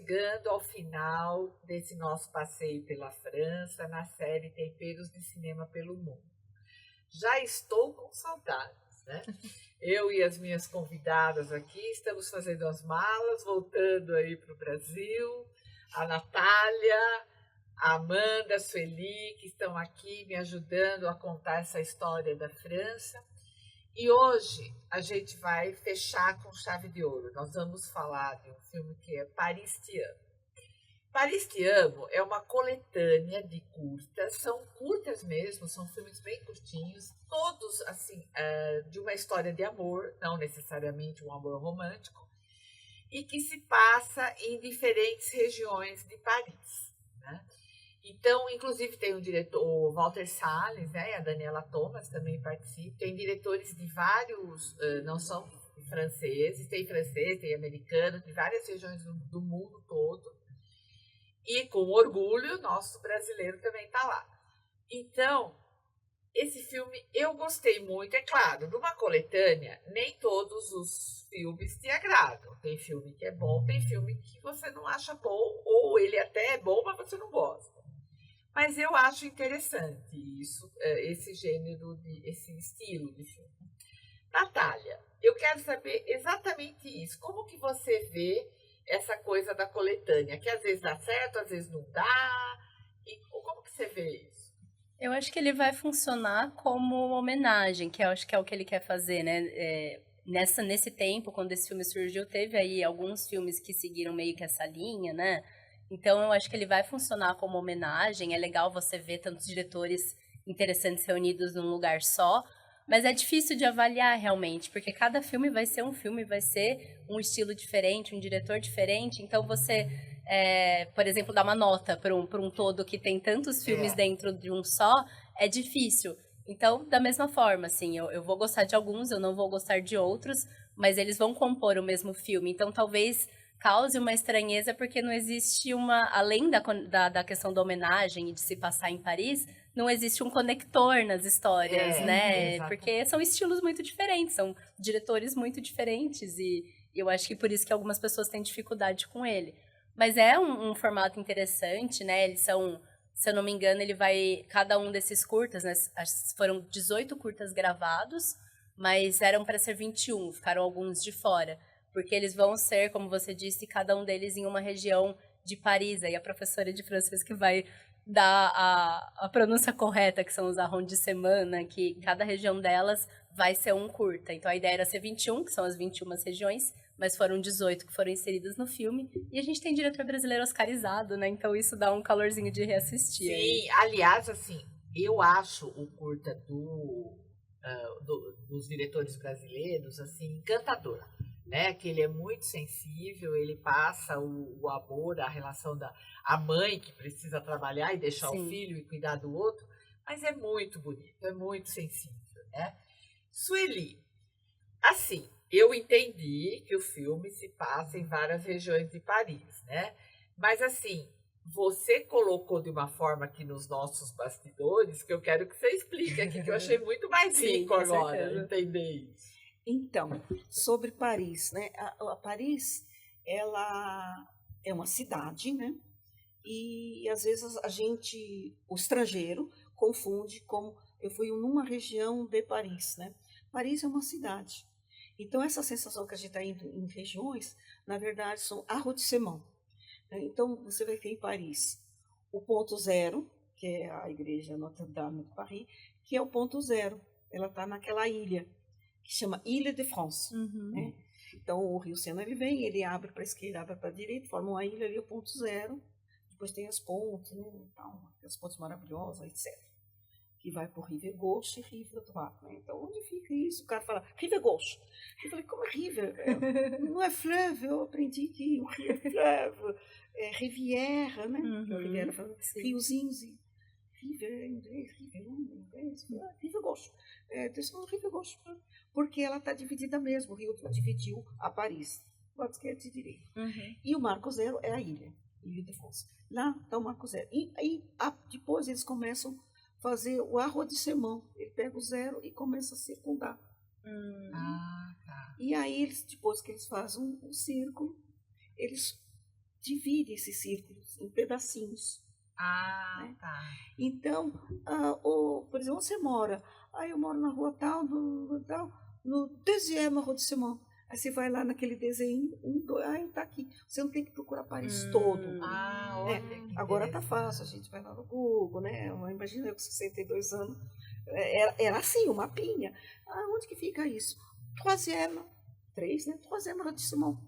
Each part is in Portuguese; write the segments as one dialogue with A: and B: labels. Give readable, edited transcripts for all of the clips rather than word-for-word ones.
A: chegando ao final desse nosso passeio pela França, na série Temperos de Cinema pelo Mundo. Já estou com saudades, né? Eu e as minhas convidadas aqui estamos fazendo as malas, voltando aí para o Brasil. A Natália, a Amanda, a Sueli, que estão aqui me ajudando a contar essa história da França. E hoje a gente vai fechar com chave de ouro. Nós vamos falar de um filme que é Paris Te Amo. Paris Te Amo é uma coletânea de curtas, são curtas mesmo, são filmes bem curtinhos, todos assim, de uma história de amor, não necessariamente um amor romântico, e que se passa em diferentes regiões de Paris, né? Então, inclusive, tem o diretor, o Walter Salles, né, e a Daniela Thomas também participam. Tem diretores de vários, não são franceses, tem francês, tem americano, de várias regiões do mundo todo. E, com orgulho, nosso brasileiro também está lá. Então, esse filme eu gostei muito. É claro, numa coletânea, nem todos os filmes te agradam. Tem filme que é bom, tem filme que você não acha bom, ou ele até é bom, mas você não gosta. Mas eu acho interessante isso, esse gênero, esse estilo de filme. Natália, eu quero saber exatamente isso. Como que você vê essa coisa da coletânea? Que às vezes dá certo, às vezes não dá. E como que você vê isso?
B: Eu acho que ele vai funcionar como uma homenagem, que eu acho que é o que ele quer fazer, né? Nesse tempo, quando esse filme surgiu, teve aí alguns filmes que seguiram meio que essa linha, né? Então, eu acho que ele vai funcionar como homenagem. É legal você ver tantos diretores interessantes reunidos num lugar só, mas é difícil de avaliar realmente, porque cada filme vai ser um filme, vai ser um estilo diferente, um diretor diferente. Então, você, por exemplo, dar uma nota para um todo que tem tantos filmes dentro de um só, é difícil. Então, da mesma forma, assim, eu vou gostar de alguns, eu não vou gostar de outros, mas eles vão compor o mesmo filme. Então, talvez cause uma estranheza porque não existe além da questão da homenagem e de se passar em Paris, não existe um conector nas histórias, né?
A: Exatamente.
B: Porque são estilos muito diferentes, são diretores muito diferentes e eu acho que por isso que algumas pessoas têm dificuldade com ele. Mas é um formato interessante, né? Eles são, se eu não me engano, cada um desses curtas, né? Foram 18 curtas gravados, mas eram para ser 21, ficaram alguns de fora. Porque eles vão ser, como você disse, cada um deles em uma região de Paris. Aí a professora de francês que vai dar a pronúncia correta, que são os arrondissements, né, que cada região delas vai ser um curta. Então a ideia era ser 21, que são as 21 regiões, mas foram 18 que foram inseridas no filme. E a gente tem diretor brasileiro oscarizado, né? Então isso dá um calorzinho de reassistir.
A: Sim,
B: aí.
A: aliás, assim, eu acho o curta dos diretores brasileiros, assim, encantador. Né, que ele é muito sensível, ele passa o amor, a relação a mãe que precisa trabalhar e deixar
B: Sim.
A: o filho e cuidar do outro, mas é muito bonito, é muito sensível, né? Sueli, assim, eu entendi que o filme se passa em várias regiões de Paris, né? Mas assim, você colocou de uma forma aqui nos nossos bastidores que eu quero que você explique aqui, que eu achei muito mais rico agora entender isso.
C: Então, sobre Paris, né? A Paris, ela é uma cidade, né? E às vezes o estrangeiro, confunde como eu fui numa região de Paris, né? Paris é uma cidade. Então, essa sensação que a gente está indo em regiões, na verdade, são arrondissements. Então, você vai ter em Paris o ponto zero, que é a igreja Notre-Dame de Paris, que é o ponto zero. Ela está naquela ilha que chama Ile de France. Né? Então, o rio Sena ele vem, ele abre para a esquerda, abre para a direita, forma uma ilha ali, o ponto zero. Depois tem as pontes, né? Então, as pontes maravilhosas, etc. Que vai por Rive Gauche e Rive Droite. Né? Então, onde fica isso? O cara fala, Rive Gauche. Eu falei, como é Rive? Não é fleuve, eu aprendi que o rio é fleuve. É rivière, né? Rivière, riozinhos e Rive em inglês, Rive em inglês, Rive Gauche. Rive Gauche, porque ela está dividida mesmo. O rio dividiu a Paris, lado esquerdo e direito. E o Marco Zero é a ilha de France. Lá está o Marco Zero. E aí, depois eles começam a fazer o arrondissement. Ele pega o zero e começa a circundar.
A: Tá.
C: E aí, depois que eles fazem um círculo, eles divide esses círculos em pedacinhos.
A: Ah, tá.
C: Então, por exemplo, onde você mora? Eu moro na rua tal, no 10e arrondissement. Aí você vai lá naquele desenho, tá aqui. Você não tem que procurar Paris todo.
A: Olha que
C: Agora tá
A: interessante.
C: fácil, a gente vai lá no Google, né? Imagina eu com 62 anos. Era assim, o mapinha. Onde que fica isso? 3e, 3, né? 3e arrondissement.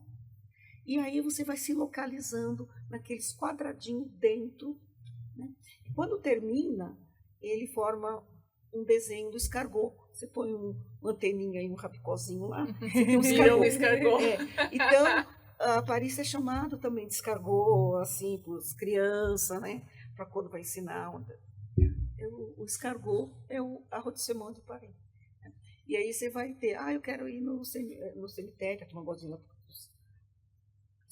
C: E aí você vai se localizando naqueles quadradinhos dentro, né? Quando termina, ele forma um desenho do escargot. Você põe uma anteninha e um rabicózinho lá, você tem um
A: Vira um
C: escargot.
A: escargot.
C: Então, Paris é chamado também de escargot, assim, para as crianças, né? Para quando vai ensinar. O escargot é o arrondissement de Paris. E aí você vai ter, eu quero ir no cemitério, que uma gozinha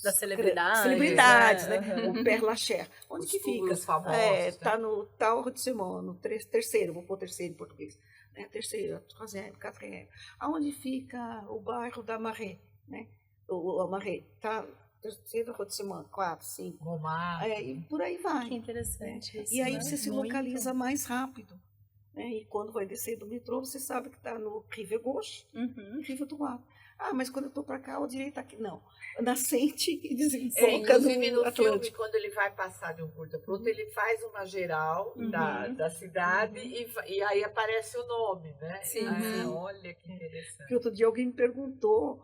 B: Das celebridades.
C: Celebridades, né?
B: Uhum.
C: O Père Lachaise. Onde
A: Os
C: que fica?
A: túmulos famosos,
C: Tá no tal arrondissement, no terceiro, vou pôr terceiro em português. Terceiro, troisième, quatrième. Aonde fica o bairro da Marais, né? O Marais, tá? Terceiro arrondissement, 4, 5.
A: Montmartre.
C: E por aí vai.
B: Que interessante isso,
C: E aí
B: né?
C: você se
B: Muito.
C: localiza mais rápido. Né? E quando vai descer do metrô, você sabe que está no Rive Gauche
B: Uhum.
C: e Rive Droite. Mas quando eu estou para cá, o direito aqui. Não. Nascente e desemboca
A: Inclusive
C: no
A: no filme,
C: Atlântico.
A: quando ele vai passar de um curta para outro, ele faz uma geral da cidade e aí aparece o nome, né?
B: Sim.
A: Olha que interessante.
C: Porque outro dia alguém me perguntou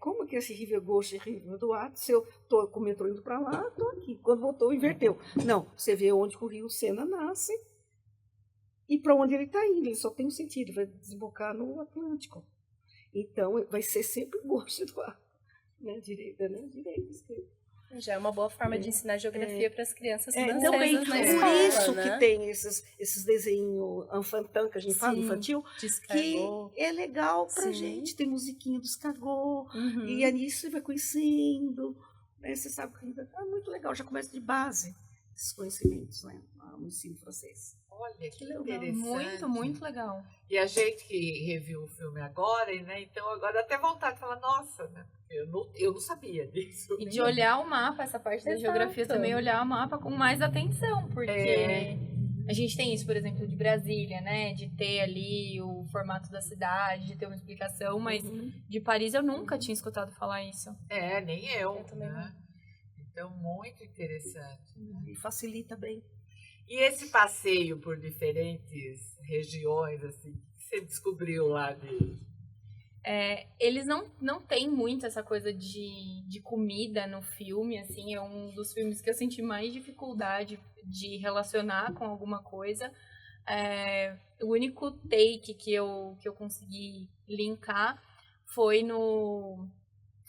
C: como que é esse Rive Gauche e Rive Droite, se eu estou com o metrô indo para lá, estou aqui. Quando voltou, inverteu. Não, você vê onde o Rio Sena nasce e para onde ele está indo. Ele só tem um sentido, vai desembocar no Atlântico. Então, vai ser sempre Gauche do ar. Direita, esquerda.
B: Já é uma boa forma de ensinar geografia para as crianças francesas
C: Também,
B: na
C: por
B: escola,
C: isso
B: né?
C: que tem esses desenhos enfantins que a gente fala, infantil,
B: Descargou.
C: que é legal pra
B: Sim.
C: gente. Tem musiquinha do escargot,
B: Uhum.
C: e aí você vai conhecendo, né? Você sabe que é muito legal, já começa de base esses conhecimentos, né? No ensino francês.
A: Olha que
B: legal.
A: interessante.
D: Muito, muito legal.
A: E a gente que reviu o filme agora, né? Então agora até vontade de falar, nossa, né? Eu não sabia disso.
D: E de olhar o mapa, essa parte da
B: Exato.
D: geografia também, olhar o mapa com mais atenção, porque a gente tem isso, por exemplo, de Brasília, né? De ter ali o formato da cidade, de ter uma explicação, mas de Paris eu nunca tinha escutado falar isso.
A: Nem eu.
B: Eu também
A: né? Então, muito interessante.
C: E facilita bem.
A: E esse passeio por diferentes regiões, assim, que você descobriu lá de...
D: Eles não têm muito essa coisa de comida no filme, assim, é um dos filmes que eu senti mais dificuldade de relacionar com alguma coisa. O único take que eu consegui linkar foi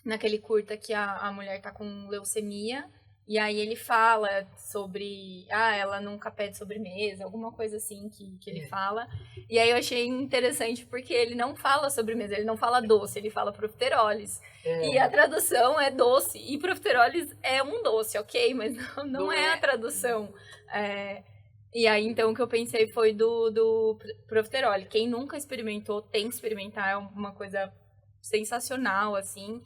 D: naquele curta que a mulher tá com leucemia, e aí ele fala sobre, ela nunca pede sobremesa, alguma coisa assim que ele fala. E aí eu achei interessante porque ele não fala sobremesa, ele não fala doce, ele fala profiteroles. E a tradução é doce, e profiteroles é um doce, ok? Mas não é a tradução. E aí, então, o que eu pensei foi do profiterole. Quem nunca experimentou, tem que experimentar, é uma coisa sensacional, assim.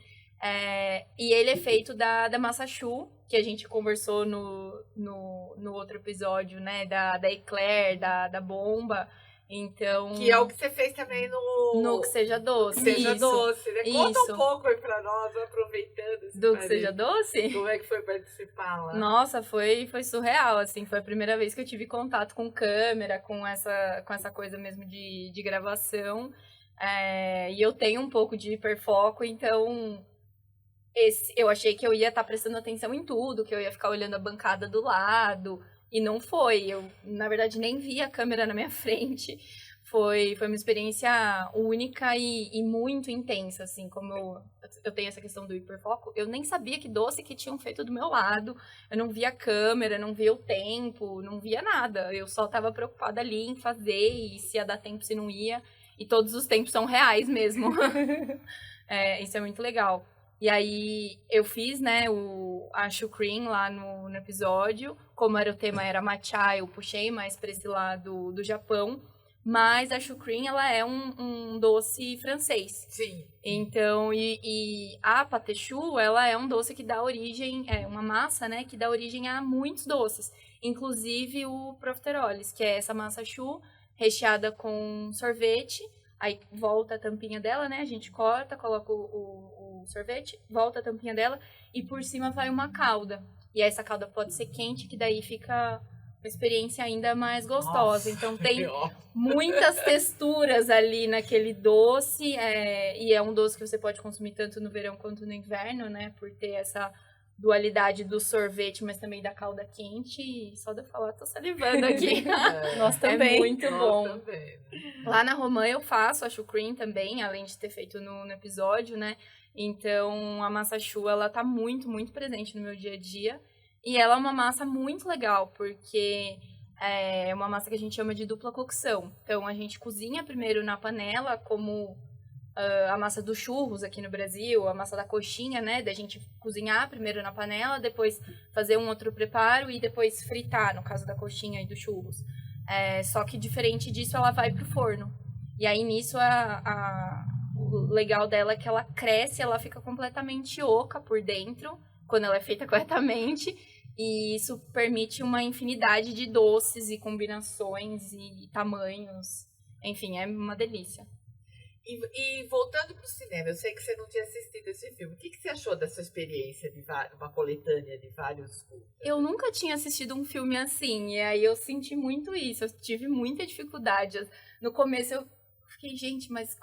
D: E ele é feito da massa choux, que a gente conversou no outro episódio, né? Da Eclair, da bomba. Então...
A: Que é o que você fez também
D: no Que Seja Doce.
A: Que Seja
D: isso,
A: Doce, né? Conta
D: isso.
A: um pouco aí pra nós, aproveitando esse
D: Do Que Seja Doce?
A: Como é que foi participar lá?
D: Nossa, foi surreal, assim. Foi a primeira vez que eu tive contato com câmera, com essa coisa mesmo de gravação. E eu tenho um pouco de hiperfoco, então... eu achei que eu ia estar prestando atenção em tudo, que eu ia ficar olhando a bancada do lado, e não foi. Eu, na verdade, nem vi a câmera na minha frente. Foi uma experiência única e muito intensa, assim, como eu tenho essa questão do hiperfoco. Eu nem sabia que doce que tinham feito do meu lado, eu não via a câmera, não via o tempo, não via nada. Eu só estava preocupada ali em fazer, e se ia dar tempo, se não ia. E todos os tempos são reais mesmo. Isso é muito legal. E aí eu fiz, né, a Shucream lá no episódio. Como o tema era matcha, eu puxei mais para esse lado do Japão. mas a choucroute, ela é um doce francês.
A: Sim.
D: Então, e a pâté choux, ela é um doce que dá origem, é uma massa, né, que dá origem a muitos doces, inclusive o profiteroles, que é essa massa choux recheada com sorvete, aí volta a tampinha dela, né, a gente corta, coloca o sorvete, volta a tampinha dela e por cima vai uma calda. E essa calda pode ser quente, que daí fica uma experiência ainda mais gostosa.
A: Nossa,
D: Então tem muitas texturas ali naquele doce, e é um doce que você pode consumir tanto no verão quanto no inverno, né? Por ter essa dualidade do sorvete, mas também da calda quente. E só de eu falar, tô salivando aqui.
B: Nós também.
D: É muito bom.
A: Também.
D: Lá na Romã eu faço a choucroute também, além de ter feito no episódio, né? Então a massa choux, ela tá muito, muito presente no meu dia a dia. E ela é uma massa muito legal, porque é uma massa que a gente chama de dupla cocção. Então, a gente cozinha primeiro na panela, como a massa dos churros aqui no Brasil, a massa da coxinha, né? Da gente cozinhar primeiro na panela, depois fazer um outro preparo e depois fritar, no caso da coxinha e dos churros. Só que diferente disso, ela vai pro forno. E aí, nisso, o legal dela é que ela cresce, ela fica completamente oca por dentro, quando ela é feita corretamente. E isso permite uma infinidade de doces e combinações e tamanhos. Enfim, é uma delícia.
A: E voltando para o cinema, eu sei que você não tinha assistido esse filme. O que você achou dessa experiência de uma coletânea de vários curtas?
D: Eu nunca tinha assistido um filme assim, e aí eu senti muito isso. Eu tive muita dificuldade. No começo eu fiquei, gente, mas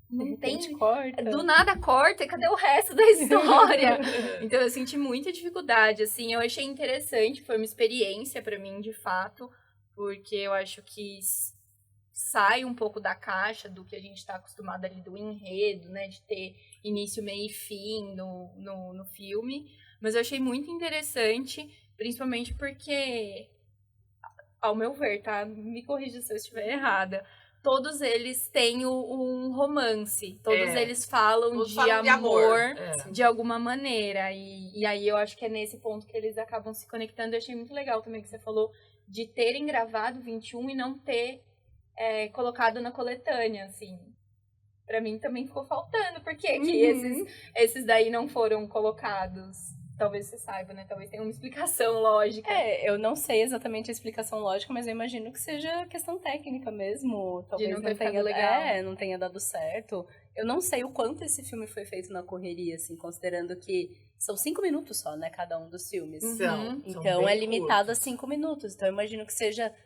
D: não tem...
B: corta.
D: Do nada corta, e cadê o resto da história? Então eu senti muita dificuldade, assim, eu achei interessante, foi uma experiência pra mim, de fato, porque eu acho que sai um pouco da caixa do que a gente tá acostumado ali do enredo, né, de ter início, meio e fim no filme, mas eu achei muito interessante, principalmente porque, ao meu ver, tá? Me corrija se eu estiver errada, todos eles têm um romance. Todos eles falam de amor de alguma maneira. E aí eu acho que é nesse ponto que eles acabam se conectando. Eu achei muito legal também que você falou de terem gravado 21 e não ter colocado na coletânea, assim. Pra mim também ficou faltando. Por que esses daí não foram colocados? Talvez você saiba, né? Talvez tenha uma explicação lógica.
B: Eu não sei exatamente a explicação lógica, mas eu imagino que seja questão técnica mesmo. Talvez
D: de não
B: tenha
D: legal.
B: Não tenha dado certo. Eu não sei o quanto esse filme foi feito na correria, assim, considerando que são 5 minutos só, né? Cada um dos filmes. Então é limitado a 5 minutos. Então eu imagino que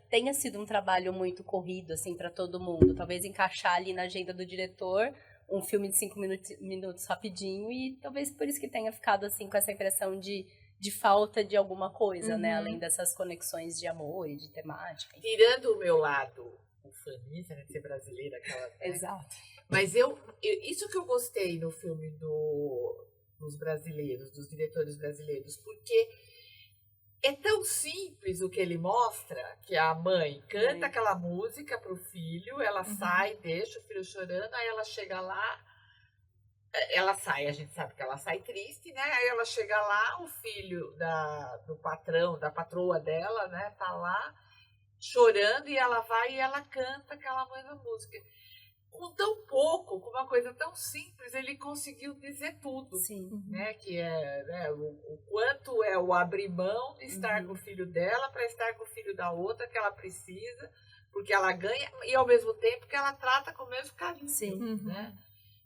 B: tenha sido um trabalho muito corrido, assim, pra todo mundo. Talvez encaixar ali na agenda do diretor um filme de 5 minutos rapidinho, e talvez por isso que tenha ficado assim com essa impressão de falta de alguma coisa, né? Além dessas conexões de amor e de temática.
A: Tirando o meu lado ufanista, né, de ser brasileira, aquela... Né?
B: Exato.
A: Mas isso que eu gostei no filme dos brasileiros, dos diretores brasileiros, porque é tão simples o que ele mostra, que a mãe canta aquela música pro filho, ela sai, deixa o filho chorando, aí ela chega lá, ela sai, a gente sabe que ela sai triste, né? Aí ela chega lá, o filho do patrão, da patroa dela, né, tá lá chorando, e ela vai e ela canta aquela mesma música. Com tão pouco, com uma coisa tão simples, ele conseguiu dizer tudo.
B: Sim.
A: Né? Que é, né, o quanto é o abrir mão de estar com o filho dela para estar com o filho da outra que ela precisa, porque ela ganha, e ao mesmo tempo que ela trata com o mesmo carinho.
B: Sim.
A: Né?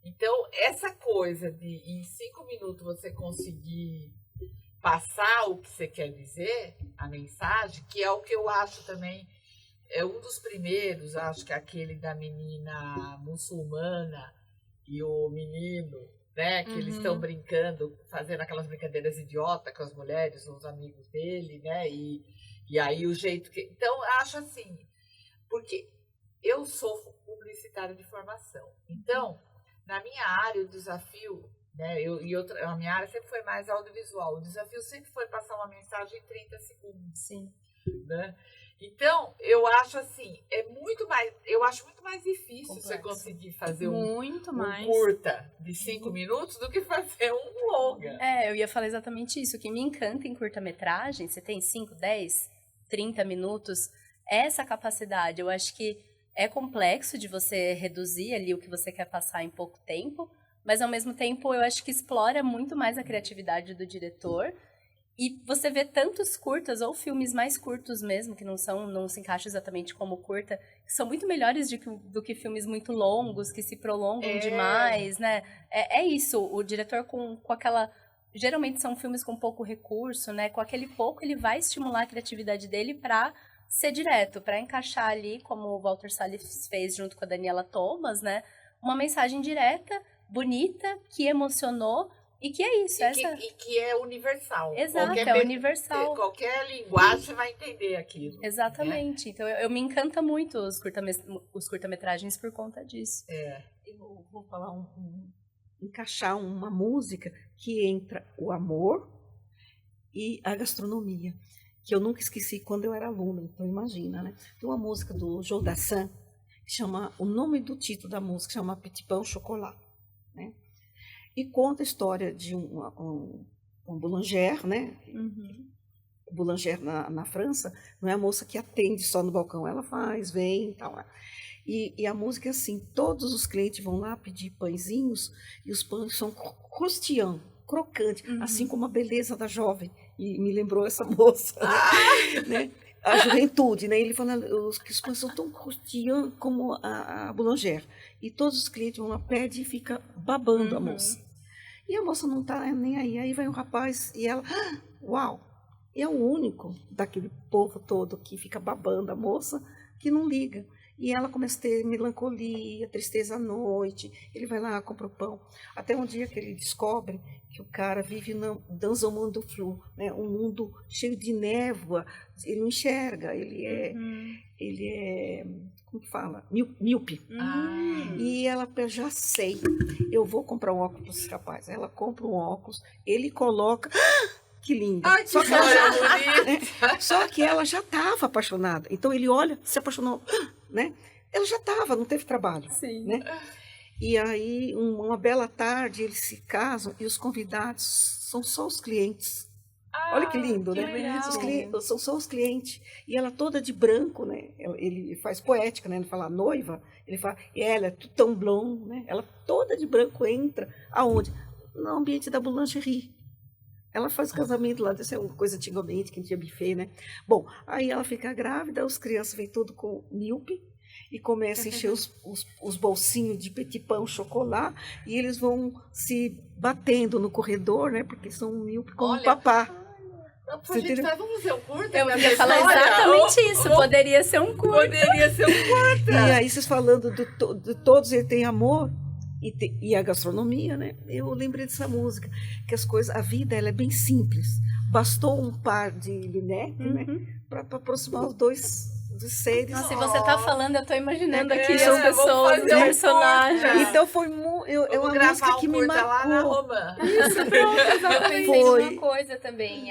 A: Então, essa coisa de em 5 minutos você conseguir passar o que você quer dizer, a mensagem, que é o que eu acho também. É um dos primeiros, acho que é aquele da menina muçulmana e o menino, né? Que eles estão brincando, fazendo aquelas brincadeiras idiotas com as mulheres, os amigos dele, né? E aí o jeito que... Então, acho assim, porque eu sou publicitária de formação. Então, na minha área, o desafio, né? A minha área sempre foi mais audiovisual. O desafio sempre foi passar uma mensagem em 30 segundos.
B: Sim.
A: Né? Então, eu acho assim, eu acho muito mais difícil você conseguir fazer um curta de 5 minutos do que fazer um longa.
B: Eu ia falar exatamente isso. O que me encanta em curta-metragem, você tem 5, 10, 30 minutos, é essa capacidade. Eu acho que é complexo de você reduzir ali o que você quer passar em pouco tempo, mas ao mesmo tempo eu acho que explora muito mais a criatividade do diretor. E você vê tantos curtas, ou filmes mais curtos mesmo, que não se encaixam exatamente como curta, que são muito melhores do que filmes muito longos, que se prolongam demais, né? É isso, o diretor com aquela... Geralmente são filmes com pouco recurso, né? Com aquele pouco ele vai estimular a criatividade dele pra ser direto, pra encaixar ali, como o Walter Salles fez junto com a Daniela Thomas, né? Uma mensagem direta, bonita, que emocionou, e que é isso.
A: E que é universal.
B: Exato, é universal.
A: Qualquer linguagem você vai entender aquilo.
B: Exatamente. Né? Então eu me encanta muito os curta-metragens por conta disso.
C: Eu vou falar encaixar uma música que entra o amor e a gastronomia, que eu nunca esqueci quando eu era aluna, então imagina, né? Tem uma música do Joe Dassin, que chama, o nome do título da música chama Petit Pain au Chocolat, né? E conta a história de um boulanger, né?
B: Uhum.
C: Boulanger na França, não é a moça que atende só no balcão, ela vem e tal. E a música é assim, todos os clientes vão lá pedir pãezinhos e os pães são croustillant, crocante, assim como a beleza da jovem. E me lembrou essa moça, né? A juventude, né? Ele fala que os pães são tão croustillant como a boulanger. E todos os clientes vão lá, pede e fica babando a moça. E a moça não está nem aí. Aí vai um rapaz e ela, uau! E é o único daquele povo todo que fica babando a moça que não liga. E ela começa a ter melancolia, tristeza à noite. Ele vai lá, compra o pão. Até um dia que ele descobre que o cara vive dans un monde flou, né? Um mundo cheio de névoa. Ele não enxerga, ele é como que fala? Míope. E ela, já sei, eu vou comprar um óculos para esse rapaz. Ela compra um óculos, ele coloca... Que linda.
A: Ai,
C: só, que só que ela já estava apaixonada. Então ele olha, se apaixonou, né? Ela já estava, não teve trabalho.
B: Sim.
C: Né? E aí, uma bela tarde, eles se casam e os convidados são só os clientes. Olha que lindo, né? São só os clientes. E ela toda de branco, né? Ele faz poética, né? Ele fala noiva, ele fala, e ela é tudo tão blonde, né? Ela toda de branco entra, aonde? No ambiente da boulangerie. Ela faz o casamento lá, dessa é uma coisa antigamente, que tinha buffet, né? Bom, aí ela fica grávida, as crianças vêm tudo com míope e começam a encher os bolsinhos de petit pain au chocolat e eles vão se batendo no corredor, né? Porque são míope como o papá.
A: Vamos fazer um curta?
B: Eu ia falar exatamente isso, poderia ser um curta.
A: Poderia ser um curta.
C: E aí, vocês falando de todos, ele tem amor. E a gastronomia, né? Eu lembrei dessa música, que a vida ela é bem simples. Bastou um par de lunettes, né? Para aproximar os dois seres.
B: Nossa, se você tá falando, eu tô imaginando aqui
C: as
B: pessoas, os personagens.
C: Então foi muito. É uma música que me marcou.
A: Lá na Roma.
B: Isso,
D: eu pensei numa coisa também.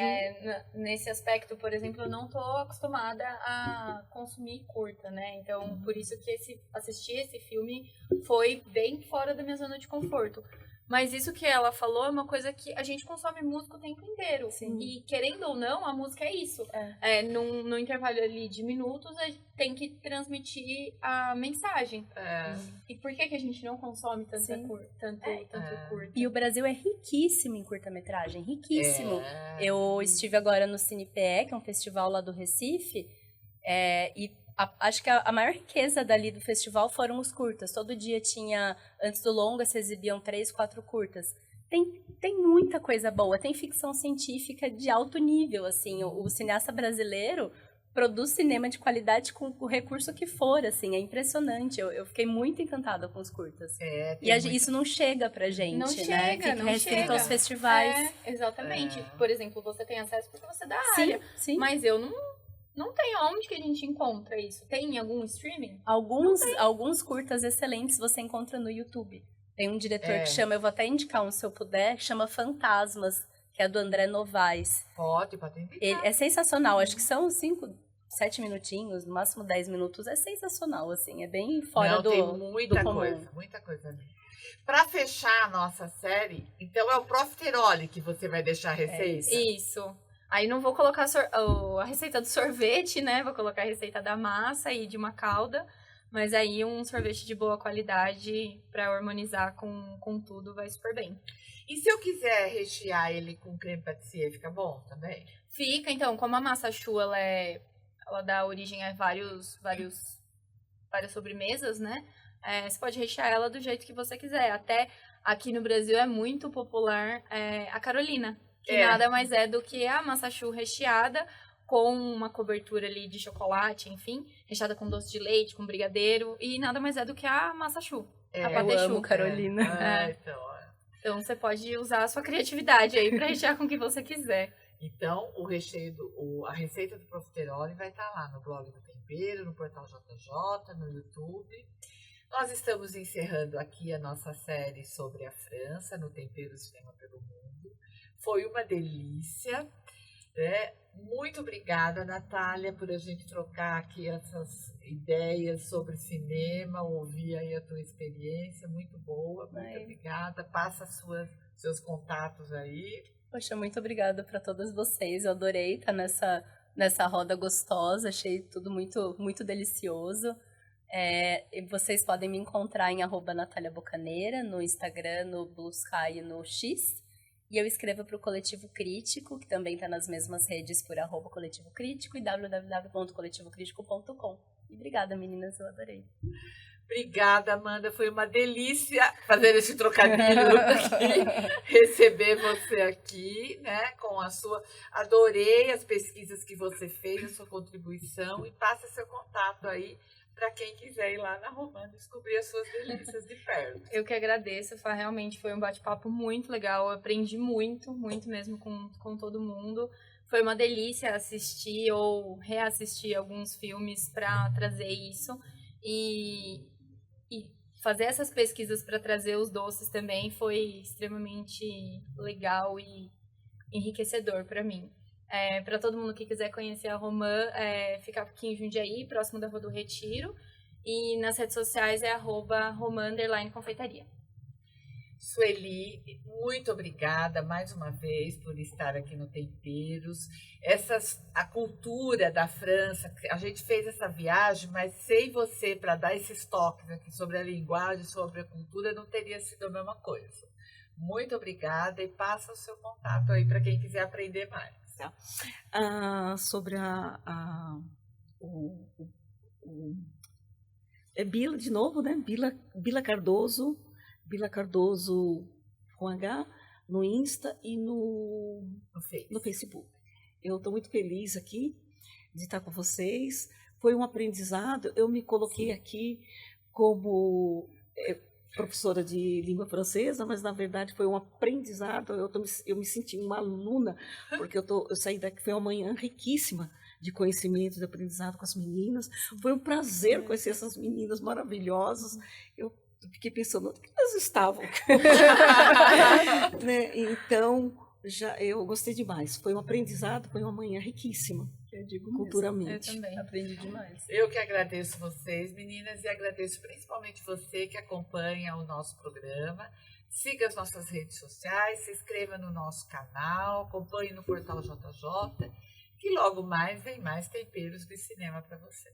D: Nesse aspecto, por exemplo, eu não tô acostumada a consumir curta, né? Então, por isso que assistir esse filme foi bem fora da minha zona de conforto. Mas isso que ela falou é uma coisa que a gente consome música o tempo inteiro.
B: Sim.
D: E, querendo ou não, a música é isso. No intervalo ali de minutos, a gente tem que transmitir a mensagem. E por que a gente não consome tanto curta?
B: E o Brasil é riquíssimo em curta-metragem, riquíssimo. Eu estive agora no CinePE, que é um festival lá do Recife, e acho que a maior riqueza dali do festival foram os curtas. Todo dia tinha, antes do longa, se exibiam 3, 4 curtas. Tem muita coisa boa, tem ficção científica de alto nível, assim. O cineasta brasileiro produz cinema de qualidade com o recurso que for, assim, é impressionante. Eu fiquei muito encantada com os curtas. Isso não chega pra gente,
D: não
B: né?
D: Chega,
B: Fica restrito aos festivais.
D: Exatamente. Por exemplo, você tem acesso porque você dá área.
B: Sim.
D: Mas eu não tem onde que a gente encontra isso. Tem em algum streaming?
B: Alguns curtas excelentes você encontra no YouTube. Tem um diretor que chama, eu vou até indicar um se eu puder, que chama Fantasmas, que é do André Novaes.
A: Pode indicar.
B: Ele é sensacional, acho que são 5, 7 minutinhos, no máximo 10 minutos. É sensacional, assim, é bem fora do comum.
A: Muita coisa. Para fechar a nossa série, então é o profiterole que você vai deixar a receita?
D: Isso. Aí não vou colocar a receita do sorvete, né? Vou colocar a receita da massa e de uma calda. Mas aí um sorvete de boa qualidade para harmonizar com tudo vai super bem.
A: E se eu quiser rechear ele com creme pâtissier, fica bom também?
D: Fica, então, como a massa choux, ela dá origem a várias sobremesas, né? Você pode rechear ela do jeito que você quiser. Até aqui no Brasil é muito popular a Carolina, que nada mais é do que a massa choux recheada com uma cobertura ali de chocolate, enfim, recheada com doce de leite, com brigadeiro, e nada mais é do que a massa choux, a pâté
B: Eu amo
D: choux.
B: Carolina.
D: Então você pode usar a sua criatividade aí para rechear com o que você quiser.
A: Então, o recheio a receita do profiterole vai estar lá no blog do Tempero, no portal JJ, no YouTube. Nós estamos encerrando aqui a nossa série sobre a França, no Tempero Cinema pelo Mundo. Foi uma delícia, né? Muito obrigada, Natália, por a gente trocar aqui essas ideias sobre cinema, ouvir aí a tua experiência, muito boa, muito obrigada. Passa seus contatos aí.
B: Poxa, muito obrigada para todas vocês. Eu adorei estar nessa roda gostosa. Achei tudo muito, muito delicioso. E vocês podem me encontrar em @NataliaBocaneira, no Instagram, no Blue Sky e no X. E eu escrevo para o Coletivo Crítico, que também está nas mesmas redes por @Coletivo Crítico e www.coletivocritico.com. E obrigada, meninas, eu adorei.
A: Obrigada, Amanda. Foi uma delícia fazer esse trocadilho aqui, receber você aqui, né? Com a sua. Adorei as pesquisas que você fez, a sua contribuição, e passa seu contato aí para quem quiser ir lá na Romã descobrir as suas delícias de perto.
D: Eu que agradeço, realmente foi um bate-papo muito legal. Eu aprendi muito, muito mesmo com todo mundo. Foi uma delícia assistir ou reassistir alguns filmes para trazer isso. E fazer essas pesquisas para trazer os doces também foi extremamente legal e enriquecedor para mim. Para todo mundo que quiser conhecer a Romã, fica aqui em Jundiaí, próximo da Rua do Retiro. E nas redes sociais é @Romã_confeitaria.
A: Sueli, muito obrigada mais uma vez por estar aqui no Temperos. A cultura da França, a gente fez essa viagem, mas sem você, para dar esses toques aqui sobre a linguagem, sobre a cultura, não teria sido a mesma coisa. Muito obrigada e passa o seu contato aí para quem quiser aprender mais.
C: Tá. Sobre Bila de novo, né? Bila Cardoso com H, no Insta e no Facebook. Eu estou muito feliz aqui de estar com vocês. Foi um aprendizado. Eu me coloquei aqui como professora de língua francesa, mas na verdade foi um aprendizado. Eu me senti uma aluna, porque eu saí daqui, foi uma manhã riquíssima de conhecimento, de aprendizado com as meninas. Foi um prazer conhecer essas meninas maravilhosas. Eu fiquei pensando, onde que elas estavam? Né? Então, eu gostei demais. Foi um aprendizado, foi uma manhã riquíssima, eu digo culturalmente.
B: Eu também aprendi demais.
A: Eu que agradeço vocês, meninas, e agradeço principalmente você que acompanha o nosso programa. Siga as nossas redes sociais, se inscreva no nosso canal, acompanhe no portal JJ, que logo mais vem mais temperos de cinema para você.